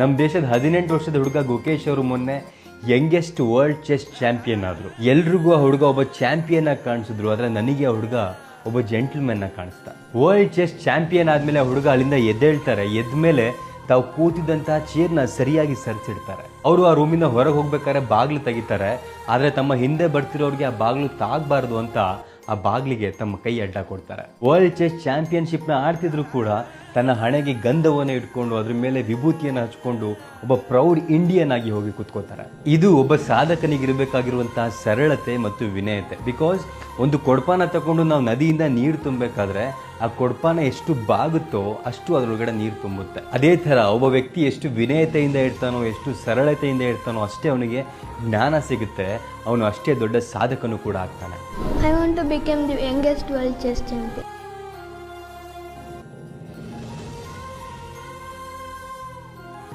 ನಮ್ಮ ದೇಶದ 18 ವರ್ಷದ ಹುಡುಗ ಗುಕೇಶ್ ಅವರು ಮೊನ್ನೆ ಯಂಗೆಸ್ಟ್ ವರ್ಲ್ಡ್ ಚೆಸ್ ಚಾಂಪಿಯನ್ ಆದರು. ಎಲ್ರಿಗೂ ಆ ಹುಡುಗ ಒಬ್ಬ ಚಾಂಪಿಯನ್ ಆಗಿ ಕಾಣಿಸಿದ್ರು, ಆದರೆ ನನಗೆ ಆ ಹುಡುಗ ಒಬ್ಬ ಜೆಂಟಲ್ಮನ್ ಆಗಿ ಕಾಣಿಸ್ತಾ. ವರ್ಲ್ಡ್ ಚೆಸ್ ಚಾಂಪಿಯನ್ ಆದಮೇಲೆ ಆ ಹುಡುಗ ಅಲ್ಲಿಂದ ಎದ್ದೇಳ್ತಾರೆ. ಎದ್ದ ಮೇಲೆ ತಾವು ಕೂತಿದ್ದಂತಹ ಚೇರ್ನ ಸರಿಯಾಗಿ ಸರಿಸಿಡ್ತಾರೆ. ಅವರು ಆ ರೂಮಿಂದ ಹೊರಗೆ ಹೋಗ್ಬೇಕಾದ್ರೆ ಬಾಗಿಲು ತೆಗಿತಾರೆ, ಆದರೆ ತಮ್ಮ ಹಿಂದೆ ಬರ್ತಿರೋರಿಗೆ ಆ ಬಾಗಿಲು ತಾಗಬಾರ್ದು ಅಂತ ಆ ಬಾಗಿಲಿಗೆ ತಮ್ಮ ಕೈ ಅಡ್ಡ ಕೊಡ್ತಾರೆ. ವರ್ಲ್ಡ್ ಚೆಸ್ ಚಾಂಪಿಯನ್ಶಿಪ್ನ ಆಡ್ತಿದ್ರು ಕೂಡ ತನ್ನ ಹಣೆಗೆ ಗಂಧವನ್ನು ಇಟ್ಕೊಂಡು ಅದ್ರ ಮೇಲೆ ವಿಭೂತಿಯನ್ನು ಹಚ್ಕೊಂಡು ಒಬ್ಬ ಪ್ರೌಡ್ ಇಂಡಿಯನ್ ಆಗಿ ಹೋಗಿ ಕೂತ್ಕೋತಾರೆ. ಇದು ಒಬ್ಬ ಸಾಧಕನಿಗಿರಬೇಕಾಗಿರುವಂತಹ ಸರಳತೆ ಮತ್ತು ವಿನಯತೆ. ಬಿಕಾಸ್ ಒಂದು ಕೊಡಪಾನ ತಗೊಂಡು ನಾವು ನದಿಯಿಂದ ನೀರು ತುಂಬಬೇಕಾದ್ರೆ ಆ ಕೊಡಪಾನ ಎಷ್ಟು ಬಾಗುತ್ತೋ ಅಷ್ಟು ಅದರೊಳಗಡೆ ನೀರು ತುಂಬುತ್ತೆ. ಅದೇ ಥರ ಒಬ್ಬ ವ್ಯಕ್ತಿ ಎಷ್ಟು ವಿನಯತೆಯಿಂದ ಇರ್ತಾನೋ, ಎಷ್ಟು ಸರಳತೆಯಿಂದ ಇರ್ತಾನೋ ಅಷ್ಟೇ ಅವನಿಗೆ ಜ್ಞಾನ ಸಿಗುತ್ತೆ, ಅವನು ಅಷ್ಟೇ ದೊಡ್ಡ ಸಾಧಕನು ಕೂಡ ಆಗ್ತಾನೆ. I want to become the youngest world chess champion.